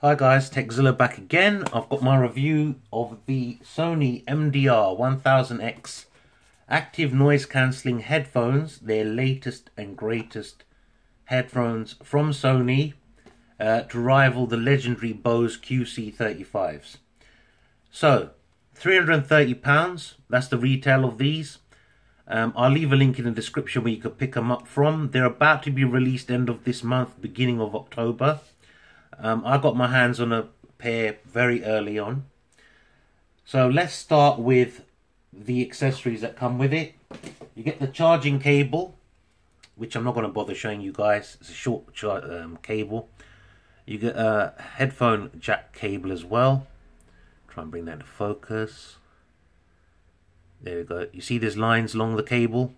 Hi guys, Zilla back again. I've got my review of the Sony MDR 1000X active noise cancelling headphones, their latest and greatest headphones from Sony to rival the legendary Bose QC 35s. So, £330, that's the retail of these. I'll leave a link in the description where you can pick them up from. They're about to be released end of this month, beginning of October. I got my hands on a pair very early on. So let's start with the accessories that come with it. You get the charging cable, which I'm not going to bother showing you guys. It's a short cable. You get a headphone jack cable as well. Try and bring that to focus. There we go. You see there's lines along the cable.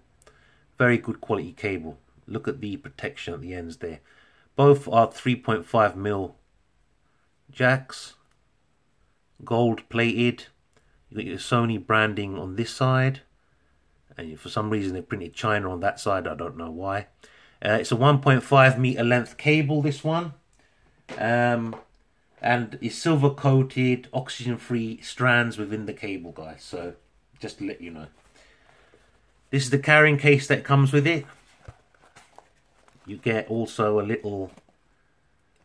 Very good quality cable. Look at the protection at the ends there. Both are 3.5mm jacks, gold plated. You got your Sony branding on this side, and for some reason they printed China on that side. I don't know why. It's a 1.5 meter length cable, this one, and it's silver coated, oxygen free strands within the cable, guys. So just to let you know, this is the carrying case that comes with it. You get also a little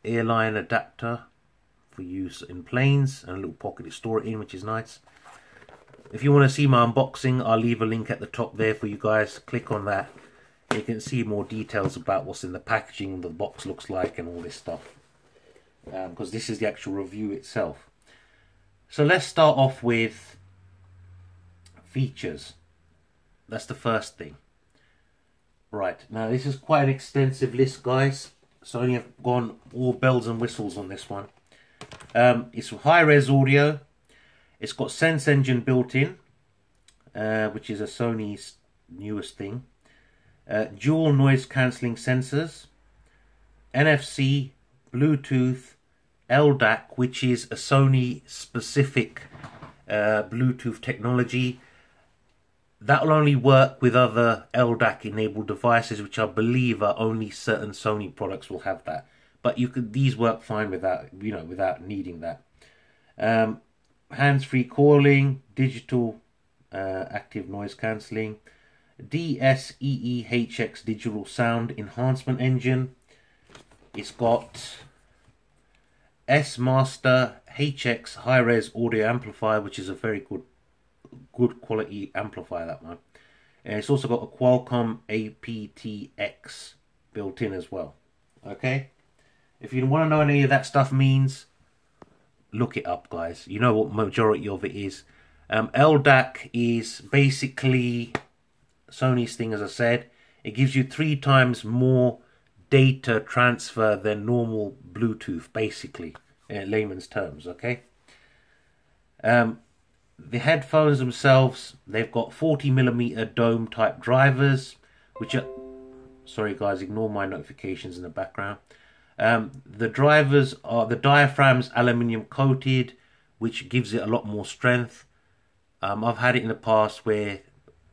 airline adapter for use in planes and a little pocket to store it in, which is nice. If you want to see my unboxing, I'll leave a link at the top there for you guys. Click on that. You can see more details about what's in the packaging, the box looks like, and all this stuff. Because this is the actual review itself. So let's start off with features. That's the first thing. Right, now this is quite an extensive list, guys. Sony have gone all bells and whistles on this one. It's high-res audio. It's got Sense Engine built in, which is a Sony's newest thing. Dual noise cancelling sensors. NFC, Bluetooth, LDAC, which is a Sony-specific Bluetooth technology. That will only work with other LDAC-enabled devices, which I believe are only certain Sony products will have that. But these work fine without, without needing that. Hands-free calling, digital active noise cancelling, DSEE-HX digital sound enhancement engine. It's got S-Master HX high-res audio amplifier, which is a very good quality amplifier, that one. And it's also got a Qualcomm aptX built in as well. Okay, if you want to know any of that stuff means, look it up, guys. You know what majority of it is. LDAC is basically Sony's thing, as I said. It gives you 3 times more data transfer than normal Bluetooth, basically, in layman's terms. Okay. The headphones themselves, they've got 40mm dome type drivers, which are, sorry guys, ignore my notifications in the background. The drivers are, the diaphragm's aluminium coated, which gives it a lot more strength. I've had it in the past where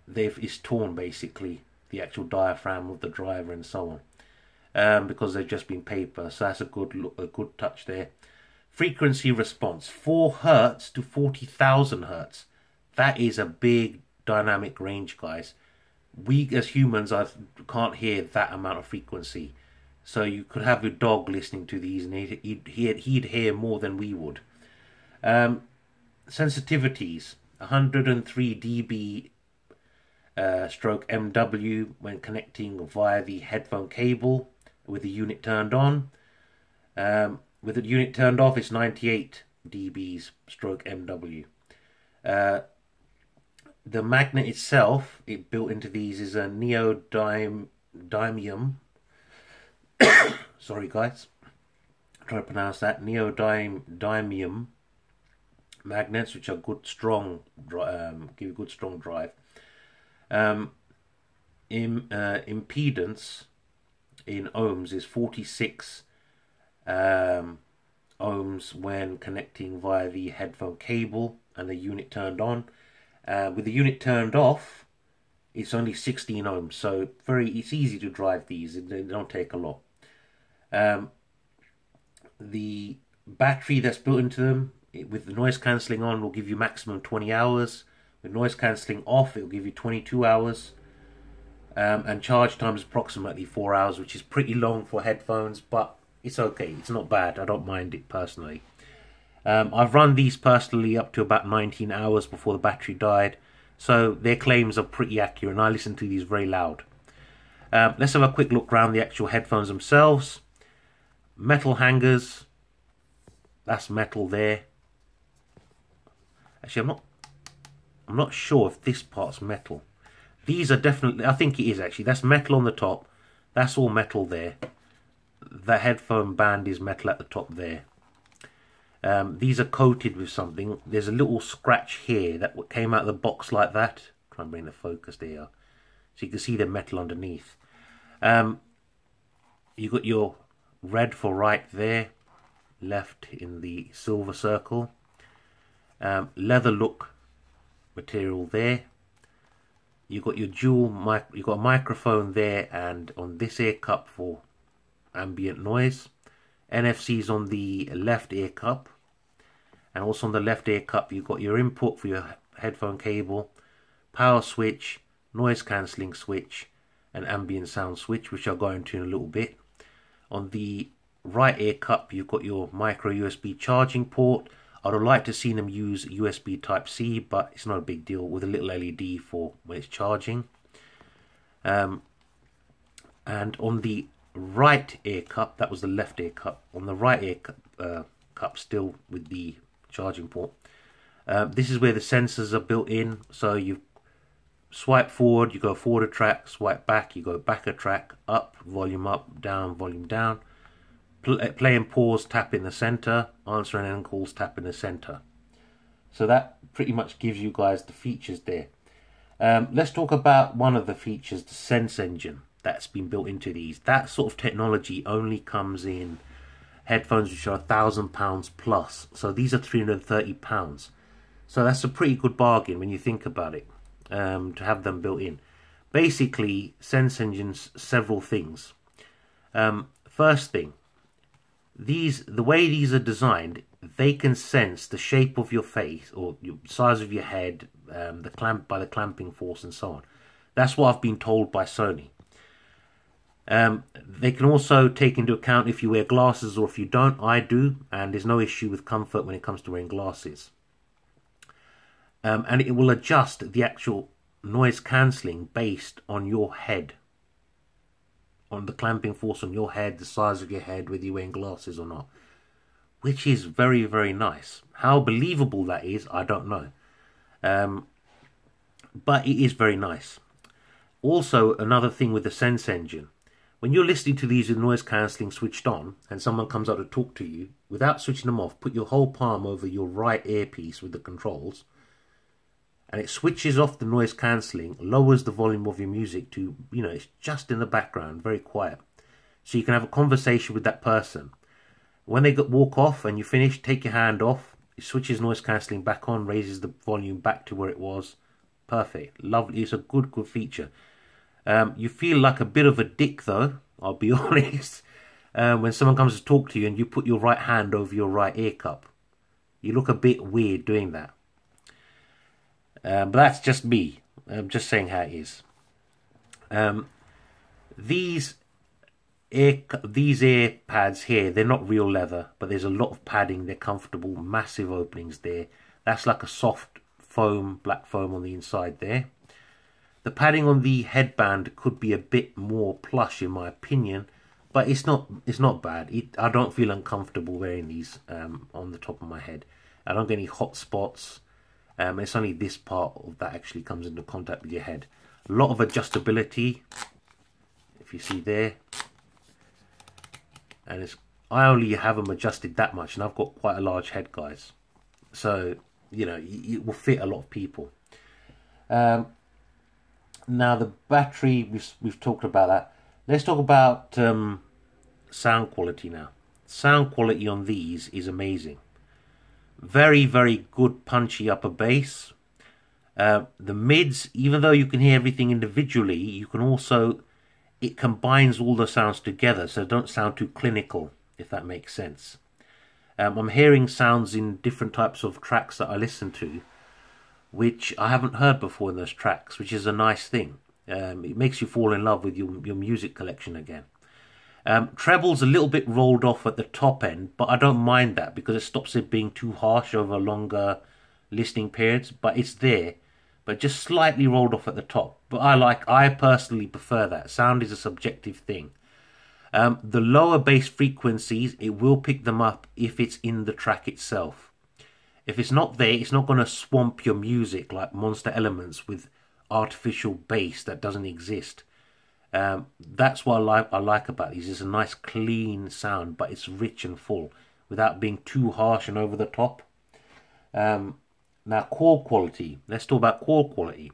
it's torn, basically, the actual diaphragm of the driver and so on, because they've just been paper. So that's a good touch there. Frequency response, 4 Hz to 40,000 Hz. That is a big dynamic range, guys. We as humans can't hear that amount of frequency. So you could have your dog listening to these and he'd hear more than we would. Sensitivities, 103 dB stroke MW when connecting via the headphone cable with the unit turned on. With the unit turned off, it's 98 dBs stroke MW. The magnet itself, it built into these, is a neodymium. Sorry, guys. I'm trying to pronounce that. Neodymium magnets, which are good, strong, give a good strong drive. Impedance in ohms is 46 ohms when connecting via the headphone cable and the unit turned on. With the unit turned off, it's only 16 ohms, so it's easy to drive these. They don't take a lot. The battery that's built into them, with the noise cancelling on, will give you maximum 20 hours. With noise cancelling off, it will give you 22 hours. And charge time is approximately 4 hours, which is pretty long for headphones, but it's okay. It's not bad. I don't mind it personally. I've run these personally up to about 19 hours before the battery died, so their claims are pretty accurate, and I listen to these very loud. Let's have a quick look around the actual headphones themselves. Metal hangers. That's metal there. Actually, I'm not sure if this part's metal. These are definitely, I think it is actually. That's metal on the top. That's all metal there. The headphone band is metal at the top there. These are coated with something. There's a little scratch here that came out of the box like that. Try and bring the focus there. So you can see the metal underneath. You got your red for right there. Left in the silver circle. Leather look material there. You got your you got a microphone there, and on this ear cup for ambient noise. NFC's on the left ear cup, and also on the left ear cup you've got your input for your headphone cable, power switch, noise cancelling switch, and ambient sound switch, which I'll go into in a little bit. On the right ear cup you've got your micro USB charging port. I'd have liked to see them use USB Type-C, but it's not a big deal, with a little LED for when it's charging. And on the right ear cup, that was the left ear cup, on the right ear cup still with the charging port, this is where the sensors are built in. So you swipe forward, you go forward a track, swipe back, you go back a track, up, volume volume down. Play and pause, tap in the center, answer and end calls, tap in the center. So that pretty much gives you guys the features there. Let's talk about one of the features, the Sense Engine that's been built into these. That sort of technology only comes in headphones which are £1,000 plus. So these are £330. So that's a pretty good bargain when you think about it, to have them built in. Basically, Sense Engine's several things. First thing, the way these are designed, they can sense the shape of your face or the size of your head, by the clamping force and so on. That's what I've been told by Sony. They can also take into account if you wear glasses or if you don't. I do, and there's no issue with comfort when it comes to wearing glasses. And it will adjust the actual noise cancelling based on your head, on the clamping force on your head, the size of your head, whether you're wearing glasses or not, which is very, very nice. How believable that is, I don't know, but it is very nice. Also, another thing with the Sense Engine, when you're listening to these with noise cancelling switched on and someone comes up to talk to you, without switching them off, put your whole palm over your right earpiece with the controls, and it switches off the noise cancelling, lowers the volume of your music to, it's just in the background, very quiet. So you can have a conversation with that person. When they walk off and you finish, take your hand off, it switches noise cancelling back on, raises the volume back to where it was. Perfect. Lovely. It's a good feature. You feel like a bit of a dick though, I'll be honest, when someone comes to talk to you and you put your right hand over your right ear cup. You look a bit weird doing that. But that's just me. I'm just saying how it is. These ear pads here, they're not real leather, but there's a lot of padding. They're comfortable, massive openings there. That's like a soft foam, black foam on the inside there. The padding on the headband could be a bit more plush in my opinion, but it's not bad. I don't feel uncomfortable wearing these on the top of my head. I don't get any hot spots. It's only this part of that actually comes into contact with your head. A lot of adjustability, if you see there. And I only have them adjusted that much, and I've got quite a large head, guys. So, it will fit a lot of people. Now the battery, we've talked about that. Let's talk about sound quality now. Sound quality on these is amazing. Very, very good punchy upper bass. The mids, even though you can hear everything individually, you can also, it combines all the sounds together, so don't sound too clinical, if that makes sense. I'm hearing sounds in different types of tracks that I listen to, which I haven't heard before in those tracks, which is a nice thing. It makes you fall in love with your music collection again. Treble's a little bit rolled off at the top end, but I don't mind that because it stops it being too harsh over longer listening periods. But it's there, but just slightly rolled off at the top. But I personally prefer that. Sound is a subjective thing. The lower bass frequencies, it will pick them up if it's in the track itself. If it's not there, it's not going to swamp your music like Monster Elements with artificial bass that doesn't exist. That's what I like about these. It's a nice clean sound, but it's rich and full without being too harsh and over the top. Now, call quality. Let's talk about call quality.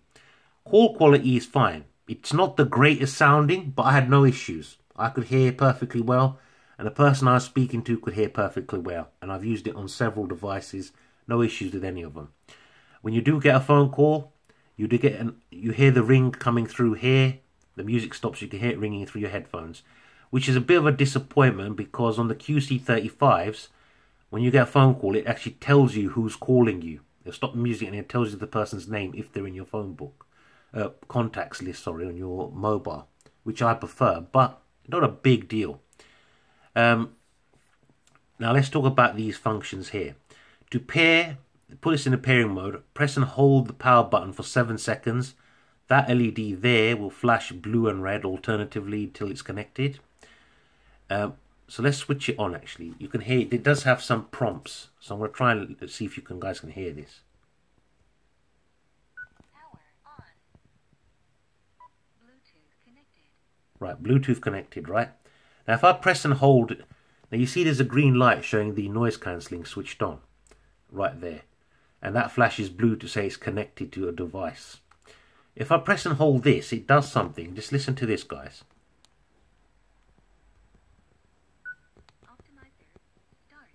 Call quality is fine. It's not the greatest sounding, but I had no issues. I could hear perfectly well, and the person I was speaking to could hear perfectly well. And I've used it on several devices. No issues with any of them. When you do get a phone call, you hear the ring coming through here. The music stops, you can hear it ringing through your headphones, which is a bit of a disappointment because on the QC35s, when you get a phone call, it actually tells you who's calling you. It'll stop the music and it tells you the person's name if they're in your phone book, contacts list, sorry, on your mobile, which I prefer, but not a big deal. Now let's talk about these functions here. To pair, put this in a pairing mode, press and hold the power button for 7 seconds. That LED there will flash blue and red alternatively till it's connected. So let's switch it on actually. You can hear it does have some prompts. So I'm going to try and see if you guys can hear this. Power on. Bluetooth connected. Right, Bluetooth connected, right? Now if I press and hold, now you see there's a green light showing the noise cancelling switched on. Right there. And that flashes blue to say it's connected to a device. If I press and hold this, it does something. Just listen to this, guys. Optimizer, start.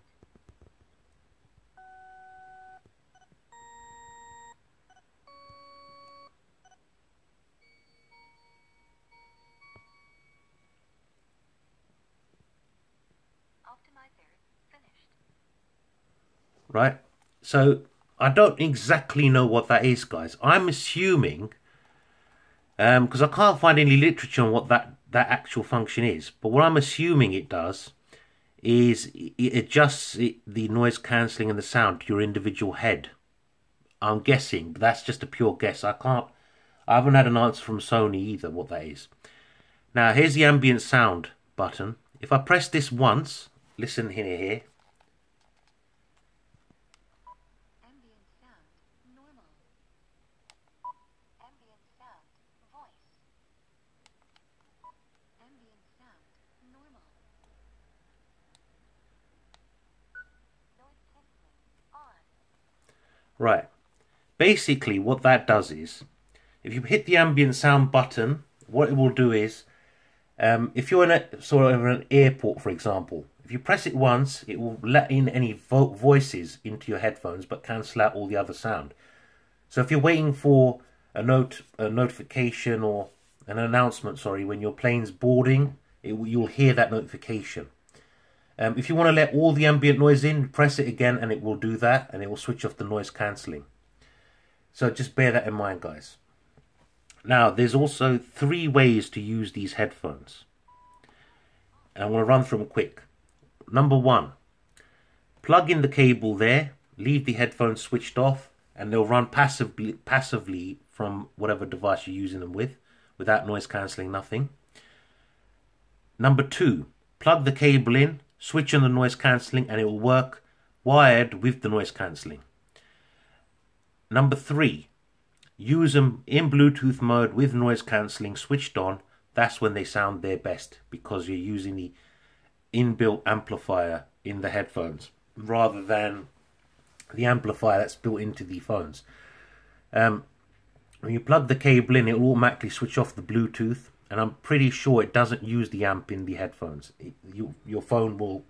Optimizer, finished. Right? So, I don't exactly know what that is, guys. I'm assuming, because I can't find any literature on what that actual function is. But what I'm assuming it does is it adjusts the noise cancelling and the sound to your individual head. I'm guessing, but that's just a pure guess. I haven't had an answer from Sony either what that is. Now, here's the ambient sound button. If I press this once, listen here. Ambient sound, normal. Ambient sound, voice. Ambient sound, normal. Noise cancelling, on. Right. Basically, what that does is, if you hit the ambient sound button, what it will do is, if you're in a sort of an airport, for example, if you press it once, it will let in any voices into your headphones, but cancel out all the other sound. So if you're waiting for a notification or an announcement, sorry, when your plane's boarding, you'll hear that notification. If you want to let all the ambient noise in, press it again, and it will do that, and it will switch off the noise cancelling. So just bear that in mind, guys. Now, there's also 3 ways to use these headphones. And I'm going to run through them quick. Number 1, plug in the cable there, leave the headphones switched off, and they'll run passively from whatever device you're using them with, without noise cancelling, nothing. Number 2, plug the cable in, switch on the noise cancelling, and it will work wired with the noise cancelling. Number 3, use them in Bluetooth mode with noise cancelling switched on. That's when they sound their best, because you're using the inbuilt amplifier in the headphones rather than the amplifier that's built into the phones. When you plug the cable in, it will automatically switch off the Bluetooth, and I'm pretty sure it doesn't use the amp in the headphones. Your phone will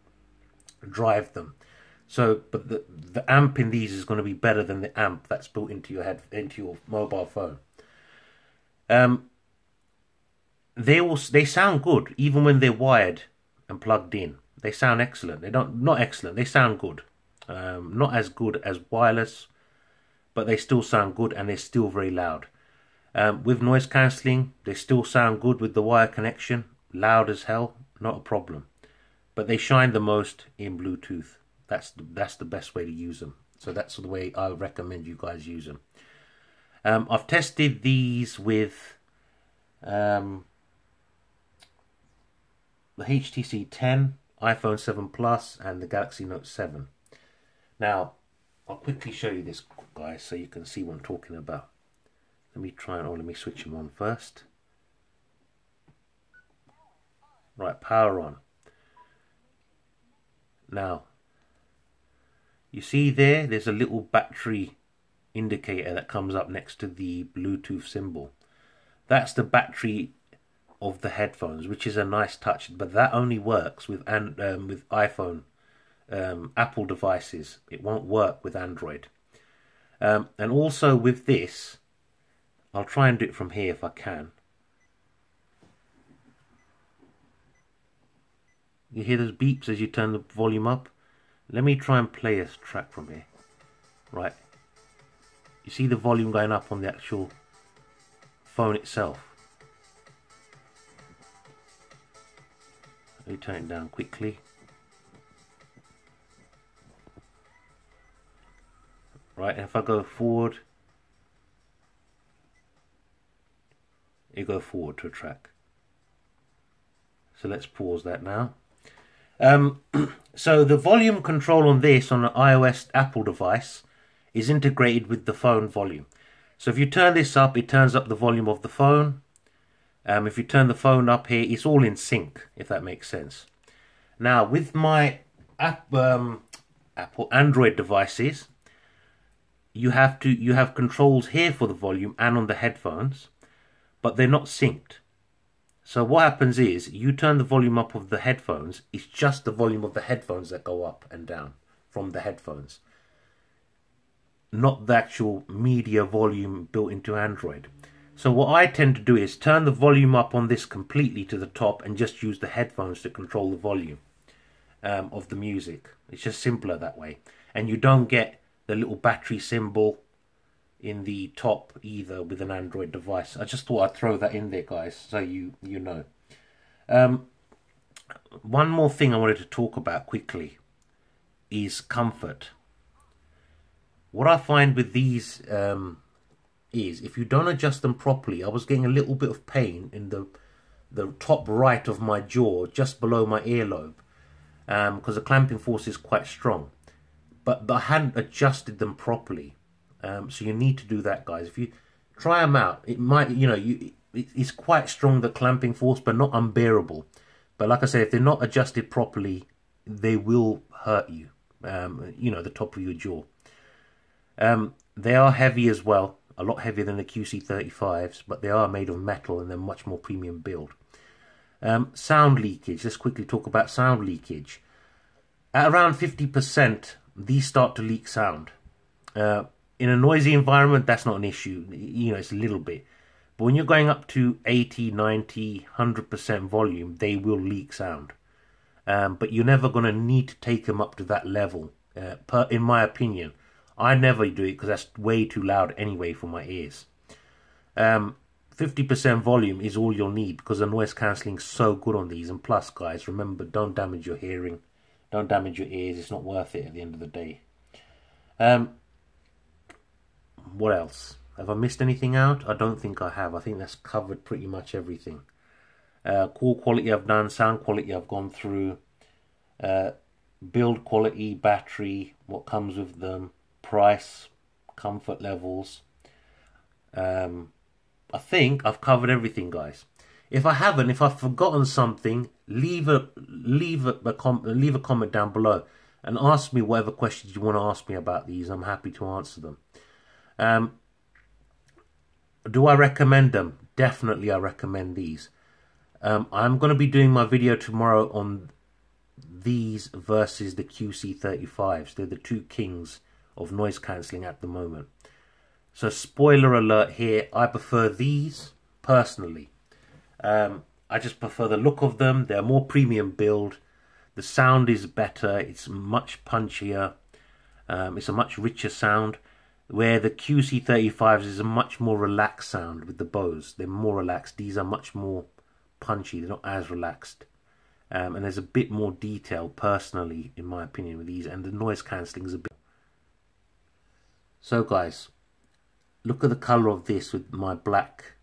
drive them. So, but the amp in these is going to be better than the amp that's built into your mobile phone. They sound good even when they're wired and plugged in. They sound excellent. They don't, not excellent, they sound good. Not as good as wireless, but they still sound good and they're still very loud. With noise cancelling, they still sound good with the wire connection. Loud as hell, not a problem. But they shine the most in Bluetooth. That's the best way to use them. So that's the way I recommend you guys use them. I've tested these with the HTC 10, iPhone 7 Plus, and the Galaxy Note 7. Now, I'll quickly show you this, guys, so you can see what I'm talking about. Let me switch them on first. Right, power on. Now, you see there's a little battery indicator that comes up next to the Bluetooth symbol. That's the battery of the headphones, which is a nice touch, but that only works with iPhone, Apple devices. It won't work with Android. And also with this, I'll try and do it from here if I can. You hear those beeps as you turn the volume up? Let me try and play a track from here. Right. You see the volume going up on the actual phone itself. Let me turn it down quickly. Right, and if I go forward, you go forward to a track. So let's pause that now. So the volume control on this, on an iOS Apple device, is integrated with the phone volume. So if you turn this up, it turns up the volume of the phone. If you turn the phone up here, it's all in sync, if that makes sense. Now, with my Apple Android devices, you have controls here for the volume and on the headphones, but they're not synced. So what happens is, you turn the volume up of the headphones, it's just the volume of the headphones that go up and down from the headphones, not the actual media volume built into Android. So what I tend to do is turn the volume up on this completely to the top and just use the headphones to control the volume of the music. It's just simpler that way. And you don't get the little battery symbol in the top either with an Android device. I just thought I'd throw that in there, guys, so you know. One more thing I wanted to talk about quickly is comfort. What I find with these is if you don't adjust them properly, I was getting a little bit of pain in the top right of my jaw, just below my earlobe, because the clamping force is quite strong. But I hadn't adjusted them properly. So you need to do that, guys. If you try them out, it might, it's quite strong, the clamping force, but not unbearable. But like I said, if they're not adjusted properly, they will hurt you, the top of your jaw. They are heavy as well, a lot heavier than the QC35s, but they are made of metal and they're much more premium build. Sound leakage, let's quickly talk about sound leakage. At around 50%, these start to leak sound. In a noisy environment, that's not an issue. It's a little bit. But when you're going up to 80, 90, 100% volume, they will leak sound. But you're never going to need to take them up to that level. In my opinion, I never do it because that's way too loud anyway for my ears. 50% volume is all you'll need because the noise cancelling is so good on these. And plus, guys, remember, don't damage your hearing. Don't damage your ears. It's not worth it at the end of the day. What else? Have I missed anything out? I don't think I have. I think that's covered pretty much everything. Call quality I've done. Sound quality I've gone through. Build quality, battery, what comes with them, price, comfort levels. I think I've covered everything, guys. If I haven't, if I've forgotten something, leave a comment down below and ask me whatever questions you want to ask me about these. I'm happy to answer them. Do I recommend them? Definitely I recommend these. I'm going to be doing my video tomorrow on these versus the QC35s. They're the two kings of noise cancelling at the moment. So spoiler alert here, I prefer these personally. I just prefer the look of them. They're more premium build. The sound is better. It's much punchier. It's a much richer sound. Where the QC35s is a much more relaxed sound with the Bose. They're more relaxed. These are much more punchy. They're not as relaxed. And there's a bit more detail, personally, in my opinion, with these. And the noise cancelling is a bit... So, guys, look at the colour of this with my black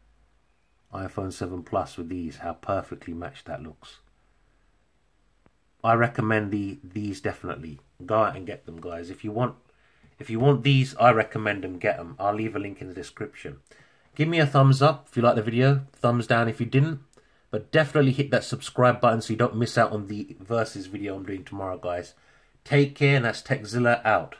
iPhone 7 Plus with these. How perfectly matched that looks. I recommend these definitely. Go out and get them, guys. If you want these, I recommend them. Get them. I'll leave a link in the description. Give me a thumbs up if you like the video. Thumbs down if you didn't. But definitely hit that subscribe button so you don't miss out on the Versus video I'm doing tomorrow, guys. Take care, and that's Zilla out.